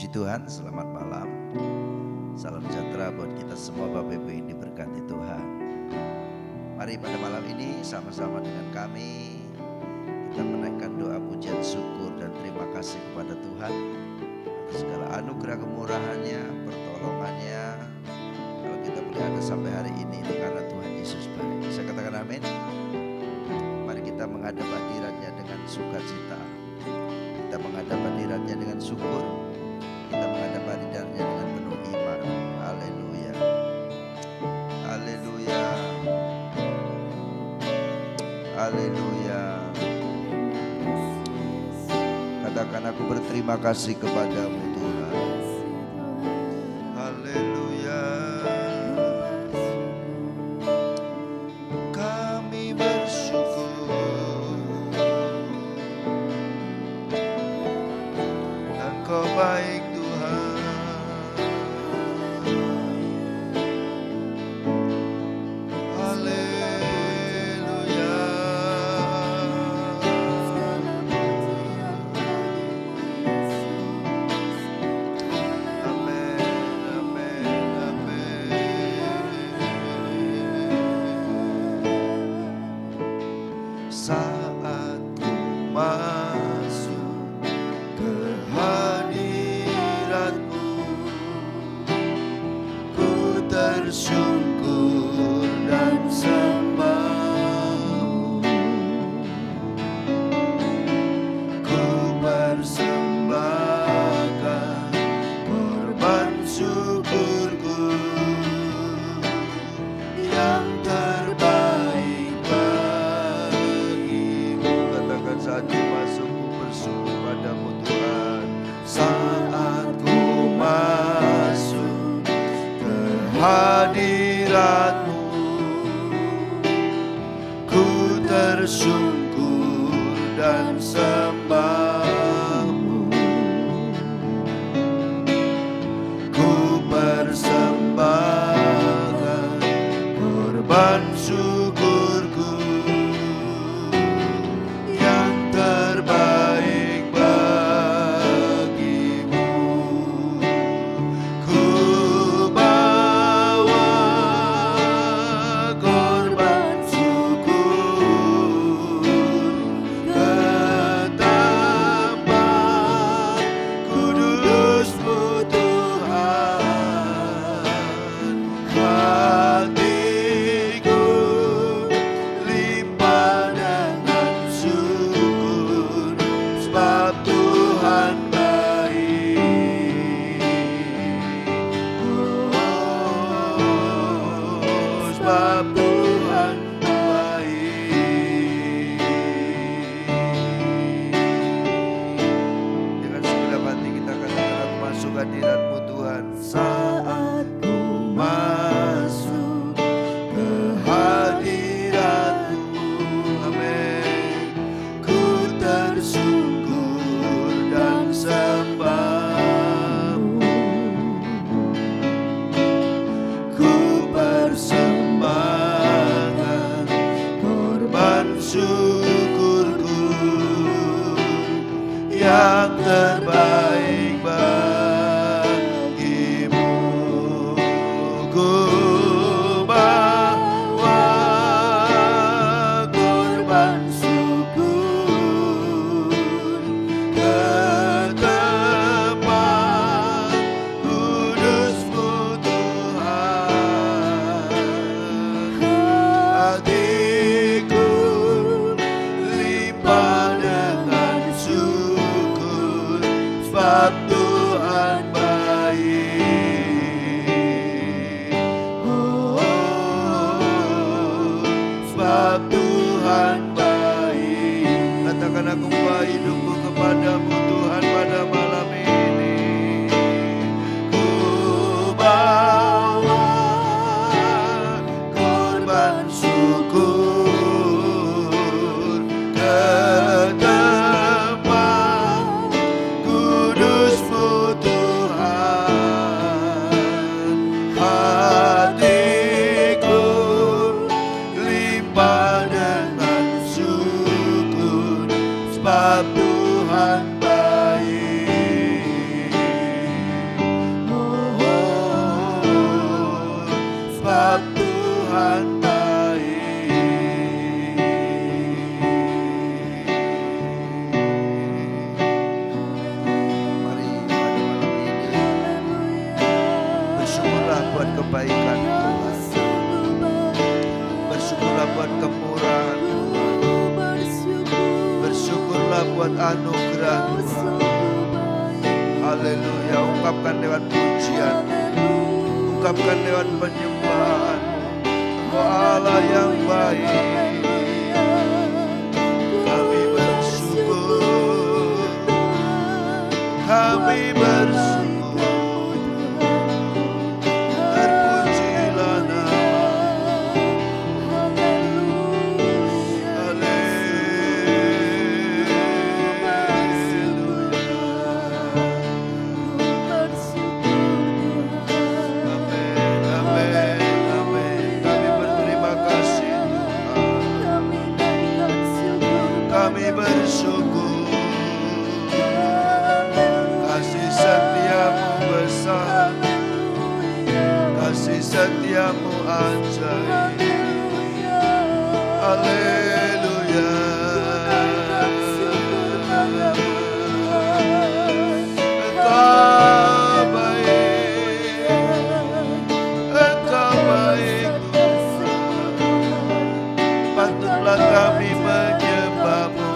Puji Tuhan, selamat malam. Salam sejahtera buat kita semua Bapak Ibu yang diberkati Tuhan. Mari pada malam ini sama-sama dengan kami kita menaikkan doa pujian syukur dan terima kasih kepada Tuhan atas segala anugerah kemurahan-Nya, pertolongan-Nya. Kalau kita boleh ada sampai hari ini itu karena Tuhan Yesus baik. Saya katakan amin. Mari kita menghadap hadirat-Nya dengan sukacita. Kita menghadap hadirat-Nya dengan syukur. Kita menghadap hadirat-Nya dengan penuh iman. Haleluya. Haleluya. Haleluya. Katakan aku berterima kasih kepadamu Tuhan. Haleluya. Kami bersyukur Engkau baik Tuhan. Haleluya. Amin, amin, amin. Saat ku masuk ke hadirat-Mu, ku tersungkur dan sembah-Mu. Ku persembahkan korban syukurku yang terbaik bagimu. Katakan saat ku masuk ku bersyukur padamu Tuhan. Saat ku masuk ke hadirat-Mu, ku tersungkur dan sembah-Mu. Ku persembahkan korban syukurku yang terbaik bagimu. Ku bawa korban syukur ke tempat kudus-Mu Tuhan. Hatiku limpah dengan syukur sebab Tuhan baik. Oh, sebab Tuhan baik. Dengan segenap hati kita katakan aku masuk hadirat-Mu Tuhan. Saat ku masuk ke hadirat-Mu, amin, ku tersungkur dan sembah-Mu. Ku persembahkan korban syukurku yang terbaik bagimu. Ku bawa korban syukur ke tempat kudus-Mu Tuhan. Hatiku limpah dengan syukur sebab Tuhan baik. Oh, sebab Tuhan baik. Katakan aku membawa hidupku kepadamu Tuhan pada malam ini. Ku bawa korban syukur ke tempat kudus-Mu Tuhan. Hatiku limpah dengan syukur sebab Tuhan baik. lewat anugerah Tuhan. Haleluya, ungkapkan lewat pujian, ungkapkan lewat penyembahan. Engkau Allah yang baik. Kami bersyukur, kami bersyukur. Terpujilah nama-Mu. Kami bersyukur, kasih setiamu besar, kasih setiamu ajaib. Haleluya. Engkau baik, Engkau baik Tuhan. Patutlah kami menyembah-Mu,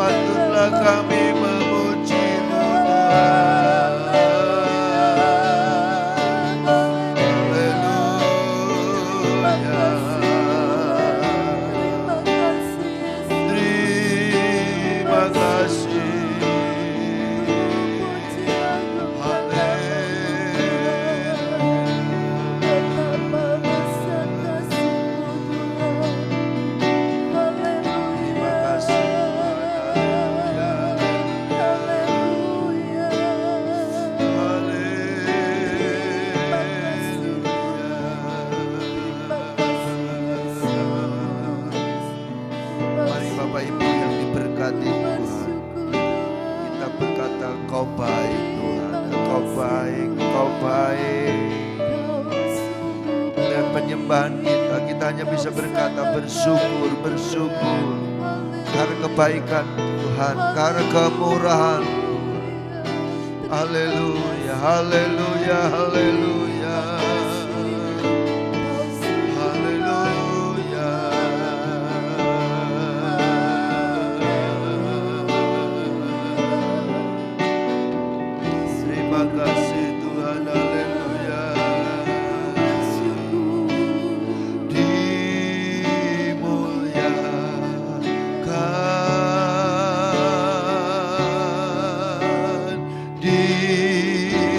patutlah kami memuji-Mu Tuhan. Haleluya. Terima kasih. Terima kasih Mari Bapak Ibu yang diberkati Tuhan, kita berkata Engkau baik Tuhan, Engkau baik, Engkau baik. Dan penyembahan kita hanya bisa berkata bersyukur, bersyukur karena kebaikan Tuhan, karena kemurahan. Haleluya, haleluya, haleluya. Haleluya. Terima kasih Tuhan, haleluya. Dimuliakan, ditinggikan.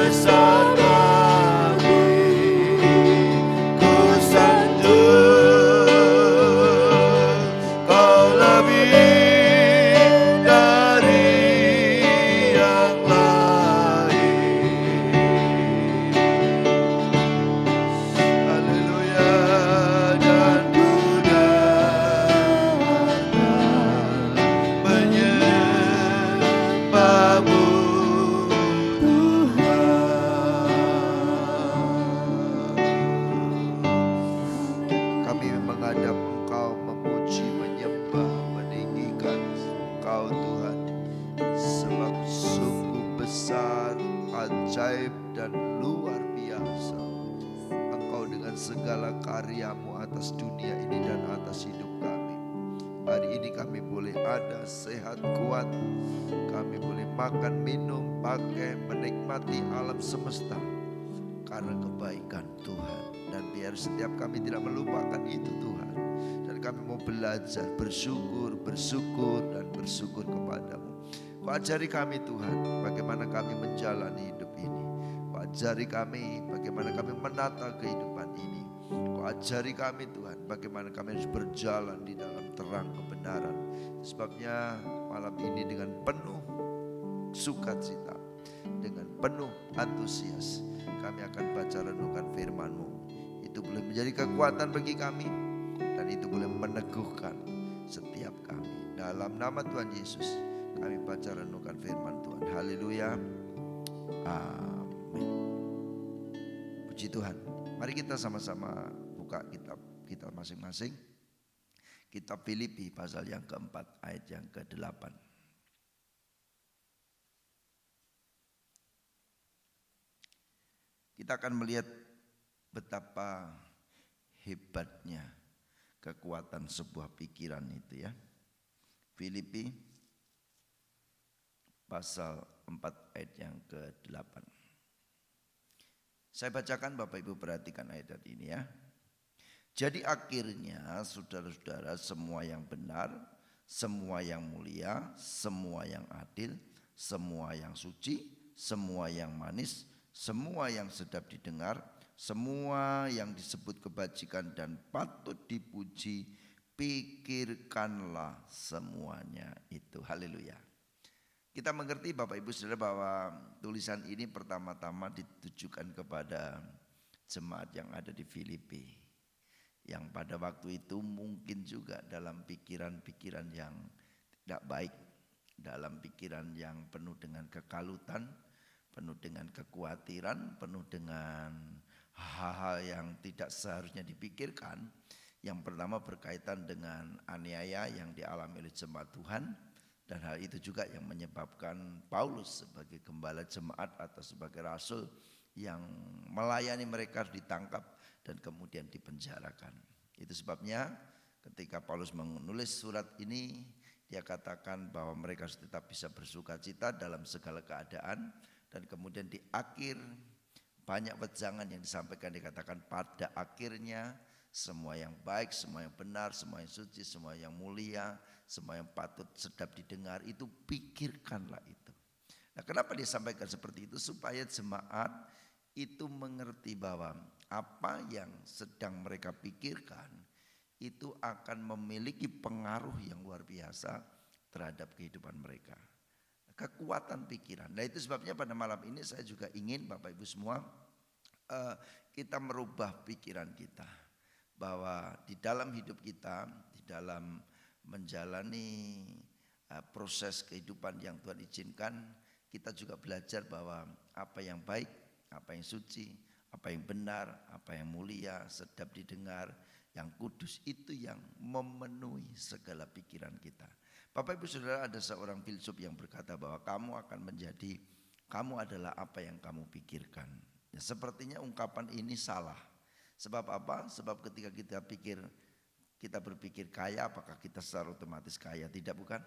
besar lagi, ku sanjung kau lebih dari yang lain. Haleluya, dan ku datang menyembahmu Tuhan. Kami menghadap Engkau, memuji, menyembah, meninggikan Engkau Tuhan, sebab sungguh besar, ajaib dan luar biasa Engkau dengan segala karya-Mu atas dunia ini dan atas hidup kami. Hari ini kami boleh ada sehat, kuat, kami boleh makan, minum, pakai, menikmati alam semesta karena kebaikan Tuhan. Dan biar setiap kami tidak melupakan itu Tuhan, dan kami mau belajar bersyukur dan bersyukur kepadamu. Kau ajari kami Tuhan bagaimana kami menjalani hidup ini. Kau ajari kami bagaimana kami menata kehidupan ini. Kau ajari kami Tuhan bagaimana kami harus berjalan di dalam terang kebenaran. Sebabnya malam ini dengan penuh sukacita, dengan penuh antusias kami akan baca renungkan firman-Mu. Itu boleh menjadi kekuatan bagi kami, dan itu boleh meneguhkan setiap kami. Dalam nama Tuhan Yesus kami baca renungkan firman Tuhan. Haleluya. Amin. Puji Tuhan. Mari kita sama-sama buka kitab kita masing-masing. Kitab Filipi pasal yang keempat ayat yang ke-8. Kita akan melihat betapa hebatnya kekuatan sebuah pikiran itu ya. Filipi pasal 4 ayat yang ke-8. Saya bacakan, Bapak Ibu perhatikan ayat ini ya. Jadi akhirnya saudara-saudara, semua yang benar, semua yang mulia, semua yang adil, semua yang suci, semua yang manis, semua yang sedap didengar, semua yang disebut kebajikan dan patut dipuji, pikirkanlah semuanya itu. Haleluya. Kita mengerti Bapak Ibu Saudara bahwa tulisan ini pertama-tama ditujukan kepada jemaat yang ada di Filipi, yang pada waktu itu mungkin juga dalam pikiran-pikiran yang tidak baik, dalam pikiran yang penuh dengan kekalutan, penuh dengan kekhawatiran, penuh dengan hal-hal yang tidak seharusnya dipikirkan. Yang pertama berkaitan dengan aniaya yang dialami oleh jemaat Tuhan, dan hal itu juga yang menyebabkan Paulus sebagai gembala jemaat atau sebagai rasul yang melayani mereka ditangkap dan kemudian dipenjarakan. Itu sebabnya ketika Paulus menulis surat ini, dia katakan bahwa mereka tetap bisa bersuka cita dalam segala keadaan. Dan kemudian di akhir banyak wejangan yang disampaikan, dikatakan pada akhirnya semua yang baik, semua yang benar, semua yang suci, semua yang mulia, semua yang patut sedap didengar, itu pikirkanlah itu. Nah, kenapa disampaikan seperti itu? Supaya jemaat itu mengerti bahwa apa yang sedang mereka pikirkan itu akan memiliki pengaruh yang luar biasa terhadap kehidupan mereka. Kekuatan pikiran. Nah, itu sebabnya pada malam ini saya juga ingin Bapak Ibu semua kita merubah pikiran kita, bahwa di dalam hidup kita, di dalam menjalani proses kehidupan yang Tuhan izinkan, kita juga belajar bahwa apa yang baik, apa yang suci, apa yang benar, apa yang mulia, sedap didengar, yang kudus, itu yang memenuhi segala pikiran kita. Bapak Ibu Saudara, ada seorang filsuf yang berkata bahwa kamu adalah apa yang kamu pikirkan. Ya, sepertinya ungkapan ini salah. Sebab apa? Sebab ketika kita berpikir kaya, apakah kita secara otomatis kaya? Tidak, bukan.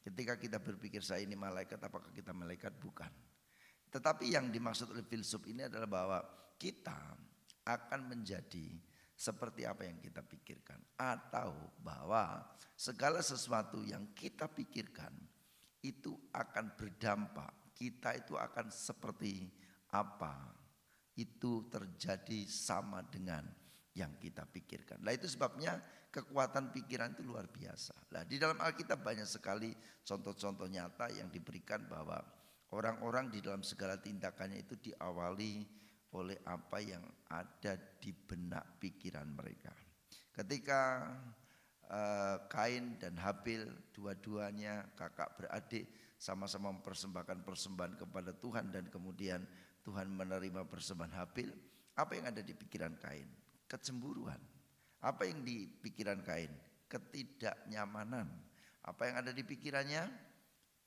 Ketika kita berpikir saya ini malaikat, apakah kita malaikat? Bukan. Tetapi yang dimaksud oleh filsuf ini adalah bahwa kita akan menjadi seperti apa yang kita pikirkan, atau bahwa segala sesuatu yang kita pikirkan itu akan berdampak. Kita itu akan seperti apa itu terjadi sama dengan yang kita pikirkan. Nah itu sebabnya kekuatan pikiran itu luar biasa. Nah di dalam Alkitab banyak sekali contoh-contoh nyata yang diberikan bahwa orang-orang di dalam segala tindakannya itu diawali oleh apa yang ada di benak pikiran mereka. Ketika Kain dan Habil, dua-duanya kakak beradik, sama-sama mempersembahkan persembahan kepada Tuhan, dan kemudian Tuhan menerima persembahan Habil. Apa yang ada di pikiran Kain? Kecemburuan. Apa yang di pikiran Kain? Ketidaknyamanan. Apa yang ada di pikirannya?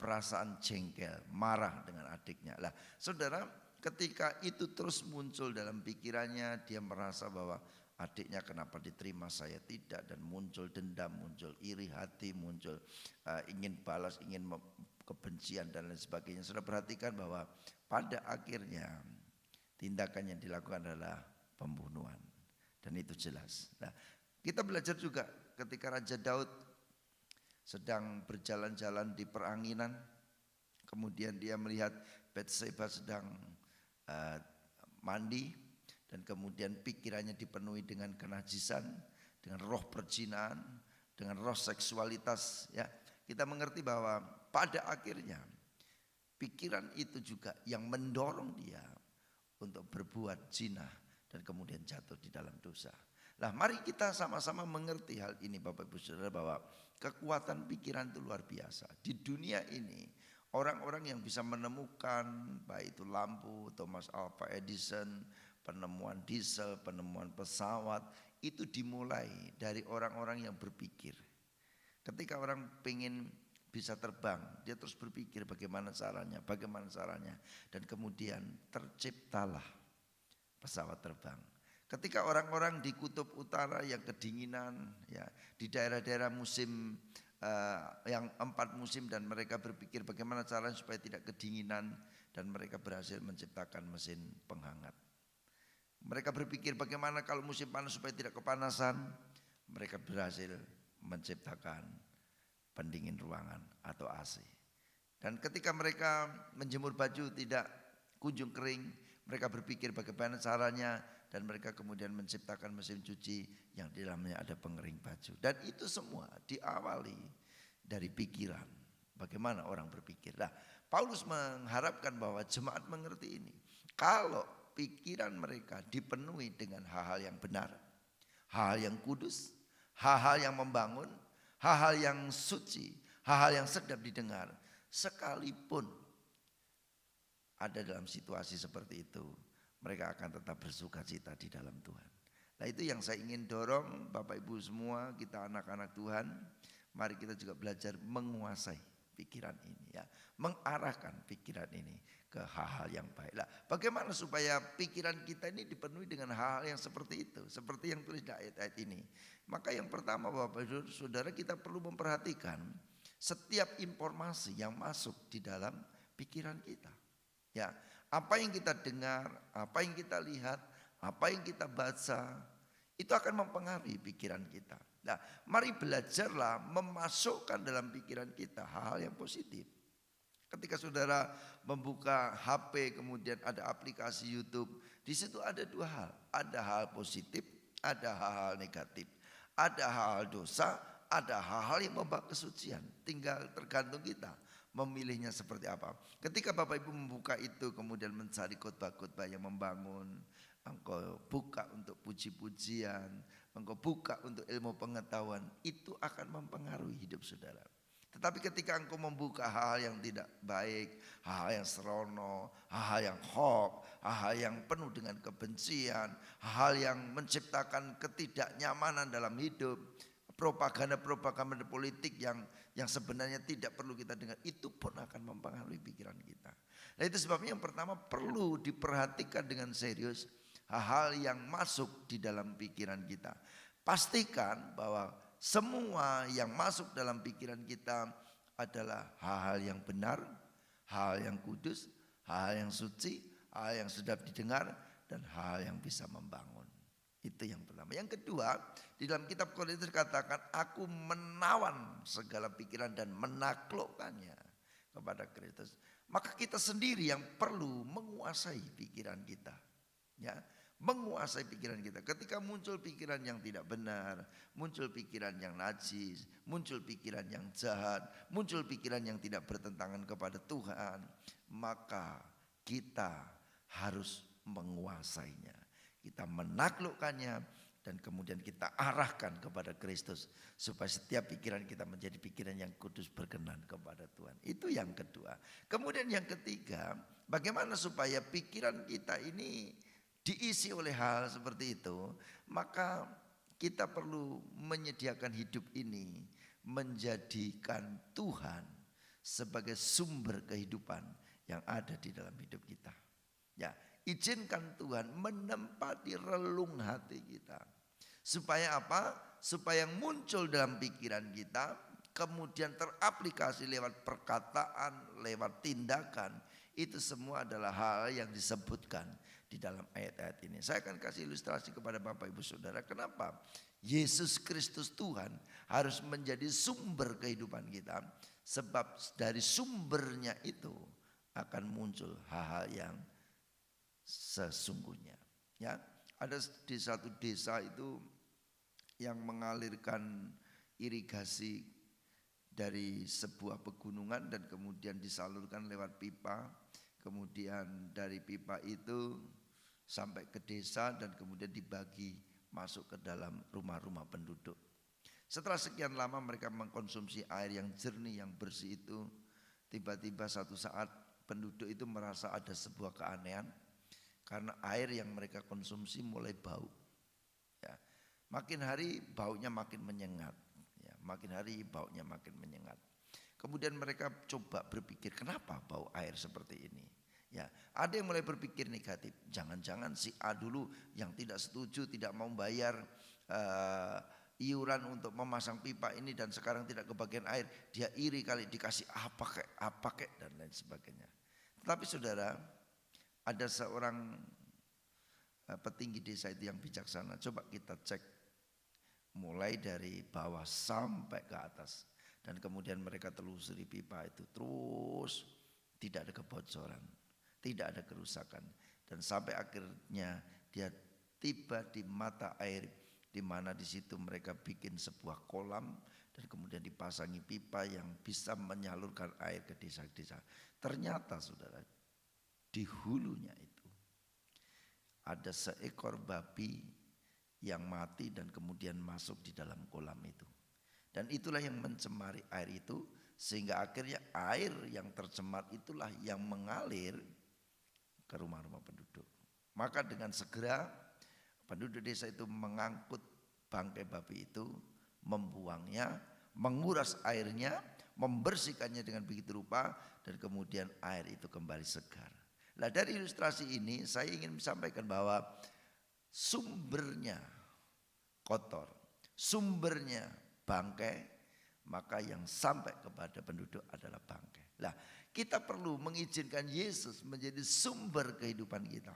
Perasaan jengkel, marah dengan adiknya. Lah, saudara, ketika itu terus muncul dalam pikirannya, dia merasa bahwa adiknya kenapa diterima saya tidak, dan muncul dendam, muncul iri hati, muncul ingin balas, ingin kebencian dan lain sebagainya. Sudah perhatikan bahwa pada akhirnya tindakan yang dilakukan adalah pembunuhan, dan itu jelas. Nah, kita belajar juga ketika Raja Daud sedang berjalan-jalan di peranginan, kemudian dia melihat Batseba sedang mandi, dan kemudian pikirannya dipenuhi dengan kenajisan, dengan roh perzinaan, dengan roh seksualitas. Ya, kita mengerti bahwa pada akhirnya pikiran itu juga yang mendorong dia untuk berbuat zina dan kemudian jatuh di dalam dosa. Nah, mari kita sama-sama mengerti hal ini Bapak Ibu Saudara, bahwa kekuatan pikiran itu luar biasa. Di dunia ini orang-orang yang bisa menemukan baik itu lampu, Thomas Alva Edison, penemuan diesel, penemuan pesawat, itu dimulai dari orang-orang yang berpikir. Ketika orang pengen bisa terbang, dia terus berpikir bagaimana caranya, dan kemudian terciptalah pesawat terbang. Ketika orang-orang di kutub utara yang kedinginan, ya, di daerah-daerah musim yang 4 musim, dan mereka berpikir bagaimana caranya supaya tidak kedinginan, dan mereka berhasil menciptakan mesin penghangat. Mereka berpikir bagaimana kalau musim panas supaya tidak kepanasan, mereka berhasil menciptakan pendingin ruangan atau AC. Dan ketika mereka menjemur baju tidak kunjung kering, mereka berpikir bagaimana caranya, dan mereka kemudian menciptakan mesin cuci yang di dalamnya ada pengering baju. Dan itu semua diawali dari pikiran, bagaimana orang berpikir. Nah, Paulus mengharapkan bahwa jemaat mengerti ini. Kalau pikiran mereka dipenuhi dengan hal-hal yang benar, hal-hal yang kudus, hal-hal yang membangun, hal-hal yang suci, hal-hal yang sedap didengar, sekalipun ada dalam situasi seperti itu, mereka akan tetap bersuka cita di dalam Tuhan. Nah, itu yang saya ingin dorong Bapak Ibu semua, kita anak-anak Tuhan, mari kita juga belajar menguasai pikiran ini, ya, mengarahkan pikiran ini ke hal-hal yang baik. Nah, bagaimana supaya pikiran kita ini dipenuhi dengan hal-hal yang seperti itu, seperti yang tulis di ayat-ayat ini. Maka yang pertama Bapak Ibu Saudara, kita perlu memperhatikan setiap informasi yang masuk di dalam pikiran kita. Ya, apa yang kita dengar, apa yang kita lihat, apa yang kita baca, itu akan mempengaruhi pikiran kita. Nah, mari belajarlah memasukkan dalam pikiran kita hal-hal yang positif. Ketika saudara membuka HP, kemudian ada aplikasi YouTube, di situ ada 2 hal. Ada hal positif, ada hal-hal negatif. Ada hal-hal dosa, ada hal-hal yang membawa kesucian. Tinggal tergantung kita memilihnya seperti apa. Ketika Bapak Ibu membuka itu, kemudian mencari khotbah-khotbah yang membangun, engkau buka untuk puji-pujian, engkau buka untuk ilmu pengetahuan, itu akan mempengaruhi hidup saudara. Tetapi ketika engkau membuka hal yang tidak baik, hal yang serono, hal yang hoax, hal yang penuh dengan kebencian, hal yang menciptakan ketidaknyamanan dalam hidup, propaganda politik yang sebenarnya tidak perlu kita dengar, itu pun akan mempengaruhi pikiran kita. Nah, itu sebabnya yang pertama perlu diperhatikan dengan serius hal-hal yang masuk di dalam pikiran kita. Pastikan bahwa semua yang masuk dalam pikiran kita adalah hal-hal yang benar, hal yang kudus, hal yang suci, hal yang sedap didengar, dan hal yang bisa membangun. Itu yang pertama. Yang kedua, di dalam kitab Korintus katakan, aku menawan segala pikiran dan menaklukkannya kepada Kristus. Maka kita sendiri yang perlu menguasai pikiran kita. Ya, menguasai pikiran kita. Ketika muncul pikiran yang tidak benar, muncul pikiran yang najis, muncul pikiran yang jahat, muncul pikiran yang tidak bertentangan kepada Tuhan, maka kita harus menguasainya. Kita menaklukkannya dan kemudian kita arahkan kepada Kristus supaya setiap pikiran kita menjadi pikiran yang kudus berkenan kepada Tuhan. Itu yang kedua. Kemudian yang ketiga, bagaimana supaya pikiran kita ini diisi oleh hal seperti itu, maka kita perlu menyediakan hidup ini menjadikan Tuhan sebagai sumber kehidupan yang ada di dalam hidup kita. Ya, izinkan Tuhan menempati relung hati kita. Supaya apa? Supaya yang muncul dalam pikiran kita kemudian teraplikasi lewat perkataan, lewat tindakan. Itu semua adalah hal yang disebutkan di dalam ayat-ayat ini. Saya akan kasih ilustrasi kepada Bapak Ibu Saudara. Kenapa Yesus Kristus Tuhan harus menjadi sumber kehidupan kita? Sebab dari sumbernya itu akan muncul hal-hal yang sesungguhnya. Ya, ada di satu desa itu yang mengalirkan irigasi dari sebuah pegunungan dan kemudian disalurkan lewat pipa. Kemudian dari pipa itu sampai ke desa dan kemudian dibagi masuk ke dalam rumah-rumah penduduk. Setelah sekian lama mereka mengkonsumsi air yang jernih, yang bersih itu, tiba-tiba satu saat penduduk itu merasa ada sebuah keanehan karena air yang mereka konsumsi mulai bau. Ya, makin hari baunya makin menyengat. Ya, makin hari baunya makin menyengat. Kemudian mereka coba berpikir, kenapa bau air seperti ini? Ya, ada yang mulai berpikir negatif. Jangan-jangan si A dulu yang tidak setuju, tidak mau bayar iuran untuk memasang pipa ini dan sekarang tidak kebagian air. Dia iri kali, dikasih apa kek dan lain sebagainya. Tetapi saudara, ada seorang petinggi desa itu yang bijaksana. Coba kita cek mulai dari bawah sampai ke atas. Dan kemudian mereka telusuri pipa itu terus, tidak ada kebocoran, tidak ada kerusakan. Dan sampai akhirnya dia tiba di mata air, di mana di situ mereka bikin sebuah kolam dan kemudian dipasangi pipa yang bisa menyalurkan air ke desa-desa. Ternyata saudara, di hulunya itu ada seekor babi yang mati dan kemudian masuk di dalam kolam itu. Dan itulah yang mencemari air itu, sehingga akhirnya air yang tercemar itulah yang mengalir ke rumah-rumah penduduk. Maka dengan segera penduduk desa itu mengangkut bangkai babi itu, membuangnya, menguras airnya, membersihkannya dengan begitu rupa, dan kemudian air itu kembali segar. Nah, dari ilustrasi ini saya ingin sampaikan bahwa sumbernya kotor, sumbernya bangkai, maka yang sampai kepada penduduk adalah bangkai. Nah, kita perlu mengizinkan Yesus menjadi sumber kehidupan kita.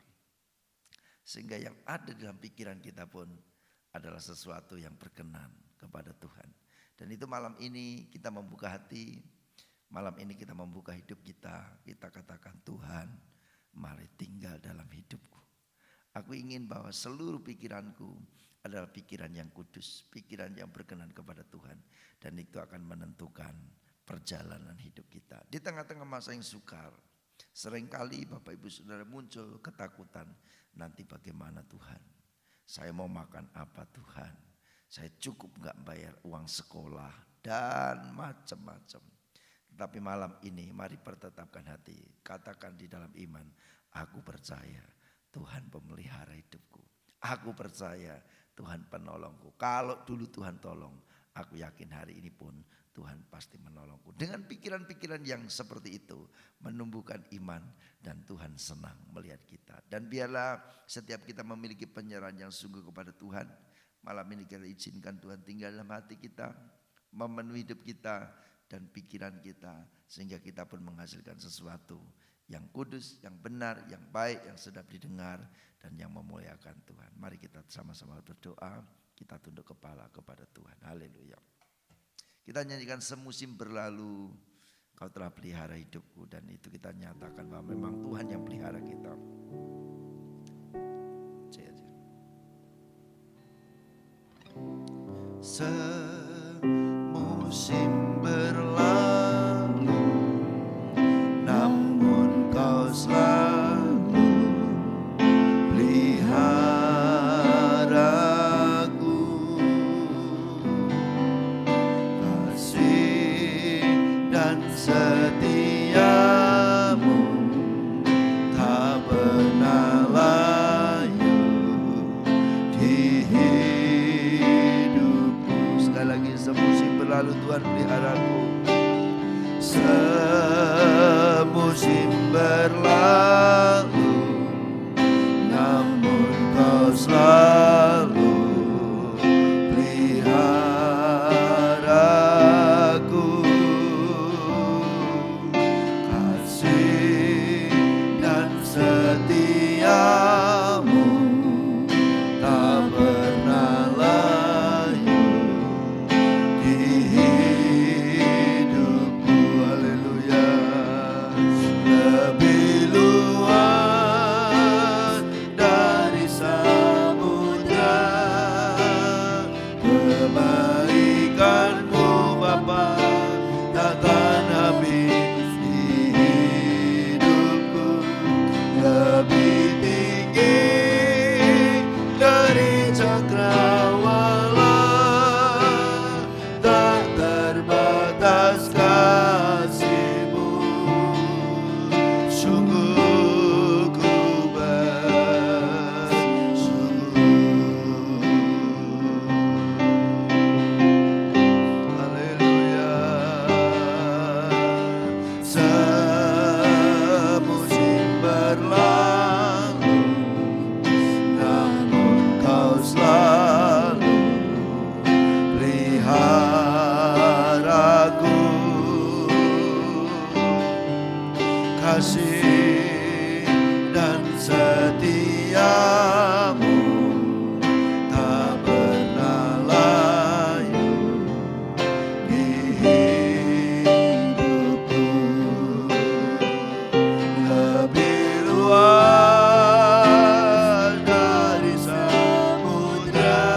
Sehingga yang ada dalam pikiran kita pun adalah sesuatu yang berkenan kepada Tuhan. Dan itu malam ini kita membuka hati, malam ini kita membuka hidup kita. Kita katakan, Tuhan, mari tinggal dalam hidupku. Aku ingin bahwa seluruh pikiranku adalah pikiran yang kudus, pikiran yang berkenan kepada Tuhan. Dan itu akan menentukan perjalanan hidup kita. Di tengah-tengah masa yang sukar, seringkali Bapak Ibu Saudara muncul ketakutan. Nanti bagaimana Tuhan? Saya mau makan apa Tuhan? Saya cukup gak bayar uang sekolah dan macam-macam. Tetapi malam ini mari pertetapkan hati. Katakan di dalam iman, aku percaya Tuhan pemelihara hidupku. Aku percaya Tuhan penolongku. Kalau dulu Tuhan tolong, aku yakin hari ini pun Tuhan pasti menolongku. Dengan pikiran-pikiran yang seperti itu menumbuhkan iman dan Tuhan senang melihat kita. Dan biarlah setiap kita memiliki penyerahan yang sungguh kepada Tuhan. Malam ini kita izinkan Tuhan tinggal dalam hati kita, memenuhi hidup kita dan pikiran kita, sehingga kita pun menghasilkan sesuatu yang kudus, yang benar, yang baik, yang sedap didengar dan yang memuliakan Tuhan. Mari kita sama-sama berdoa, kita tunduk kepala kepada Tuhan. Haleluya. Kita nyanyikan semusim berlalu, Kau telah pelihara hidupku, dan itu kita nyatakan bahwa memang Tuhan yang pelihara kita. Semusim berlalu, namun Kau selalu peliharaku. Kasih dan setiamu tak pernah layu di hidupku. Sekali lagi, semusim berlalu Tuhan peliharaku. Semusim berlalu, namun Kau selalu peliharaku. Kasih dan setiamu tak pernah layu di hidupku. Haleluya. Lebih luas dari samudra kebaikan-Mu Bapa, takkan habis di hidupku. Lebih tinggi dari cakrawala, tak terbatas kasih-Mu. Sungguh ku bersyukur. Haleluya. Semusim berlalu, namun Kau selalu peliharaku. Kasih dan setiamu tak pernah layu di hidupku. Lebih luas dari samudra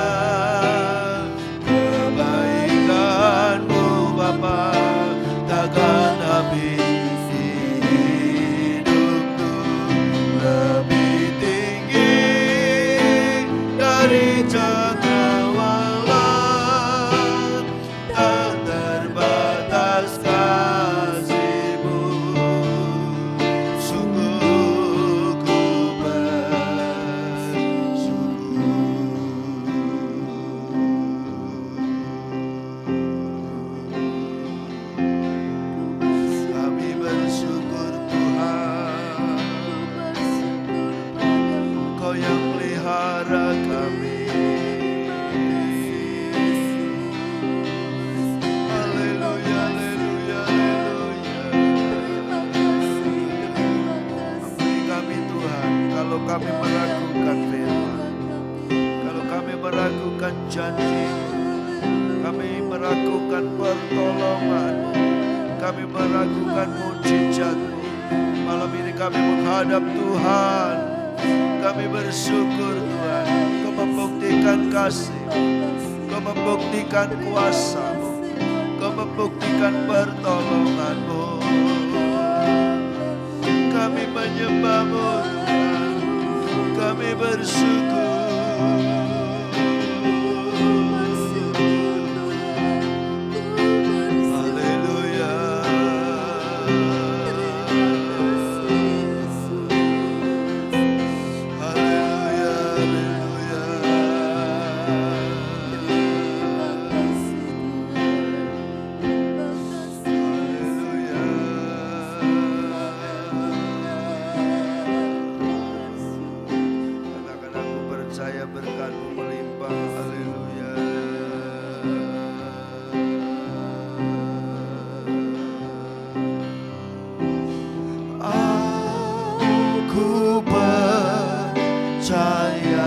kebaikan-Mu Bapa, takkan habis di hidupku. Lebih tinggi dari cakrawala, tak terbatas kasih-Mu. Sungguh ku bersyukur. Kami bersyukur Tuhan, Kau yang pelihara kami. Haleluya, haleluya, haleluya. Ampuni kami Tuhan, kalau kami meragukan firman, kalau kami meragukan janji, kami meragukan pertolongan-Mu, kami meragukan mujizat-Mu. Malam ini kami menghadap Tuhan. Kami bersyukur Tuhan, Kau membuktikan kasih, Kau membuktikan kuasa-Mu, Kau membuktikan pertolongan-Mu. Kami menyembah-Mu Tuhan, kami bersyukur. Haleluya. Haleluya, haleluya. Katakan, aku percaya berkat-Mu melimpah. Haleluya. Aku percaya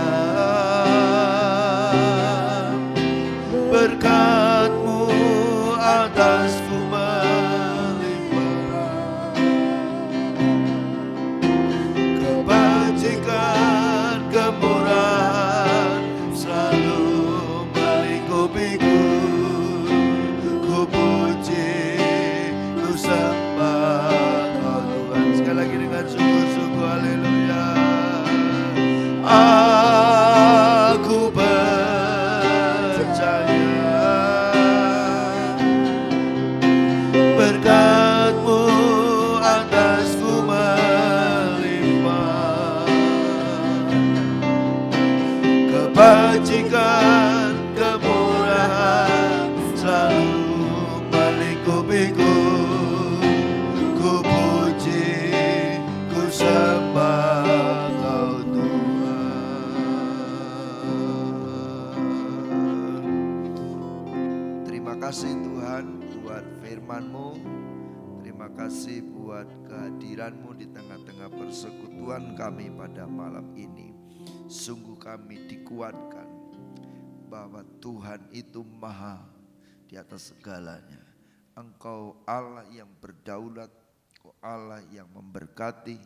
berkat-Mu atasku melimpah. kebajikan, kemurahan selalu melingkupiku. Ku puji, ku sembah Kau Tuhan. Terima kasih Tuhan buat firman-Mu. Terima kasih buat kehadiran-Mu di tengah-tengah persekutuan kami pada malam ini. Sungguh kami dikuatkan bahwa Tuhan itu maha di atas segalanya. Engkau Allah yang berdaulat, Engkau Allah yang memberkati,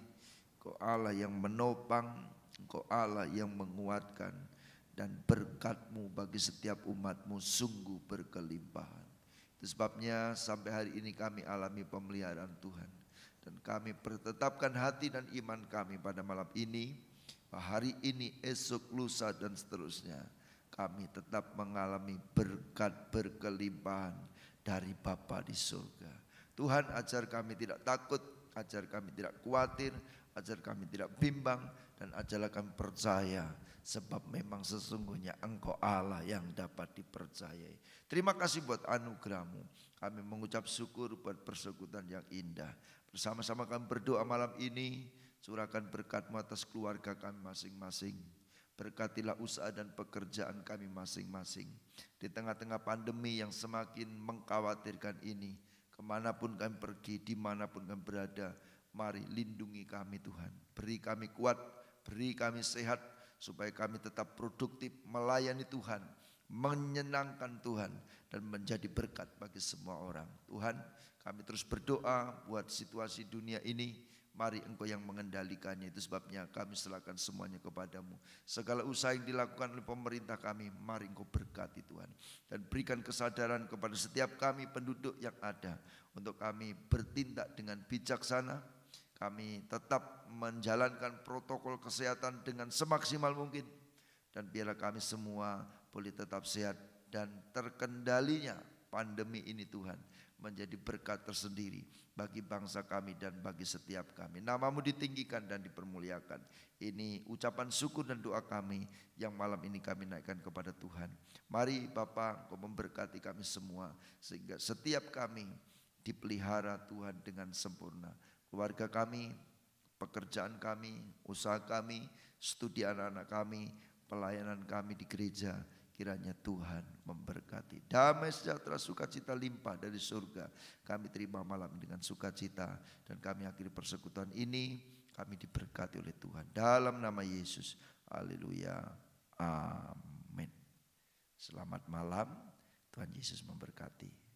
Engkau Allah yang menopang, Engkau Allah yang menguatkan, dan berkat-Mu bagi setiap umat-Mu sungguh berkelimpahan. Itu sebabnya sampai hari ini kami alami pemeliharaan Tuhan. Dan kami bertetapkan hati dan iman kami pada malam ini, hari ini, esok, lusa, dan seterusnya, kami tetap mengalami berkat berkelimpahan dari Bapa di surga. Tuhan, ajar kami tidak takut, ajar kami tidak khawatir, ajar kami tidak bimbang, dan ajarlah kami percaya, sebab memang sesungguhnya Engkau Allah yang dapat dipercayai. Terima kasih buat anugerah-Mu. Kami mengucap syukur buat persekutuan yang indah. Bersama-sama kami berdoa malam ini, curahkan berkat-Mu atas keluarga kami masing-masing. Berkatilah usaha dan pekerjaan kami masing-masing. Di tengah-tengah pandemi yang semakin mengkhawatirkan ini, kemanapun kami pergi, dimanapun kami berada, mari lindungi kami Tuhan. Beri kami kuat, beri kami sehat, supaya kami tetap produktif melayani Tuhan, menyenangkan Tuhan, dan menjadi berkat bagi semua orang. Tuhan, kami terus berdoa buat situasi dunia ini. Mari Engkau yang mengendalikannya. Itu sebabnya kami serahkan semuanya kepadamu. Segala usaha yang dilakukan oleh pemerintah kami, mari Engkau berkati Tuhan. Dan berikan kesadaran kepada setiap kami penduduk yang ada, untuk kami bertindak dengan bijaksana. Kami tetap menjalankan protokol kesehatan dengan semaksimal mungkin. Dan biarlah kami semua boleh tetap sehat, dan terkendalinya pandemi ini Tuhan menjadi berkat tersendiri bagi bangsa kami dan bagi setiap kami. Nama-Mu ditinggikan dan dipermuliakan. Ini ucapan syukur dan doa kami yang malam ini kami naikkan kepada Tuhan. Mari Bapa, Engkau memberkati kami semua, sehingga setiap kami dipelihara Tuhan dengan sempurna. Keluarga kami, pekerjaan kami, usaha kami, studi anak-anak kami, pelayanan kami di gereja, kiranya Tuhan memberkati. Damai sejahtera sukacita limpah dari surga kami terima malam dengan sukacita, dan kami akhiri persekutuan ini, kami diberkati oleh Tuhan. Dalam nama Yesus, haleluya, amin. Selamat malam, Tuhan Yesus memberkati.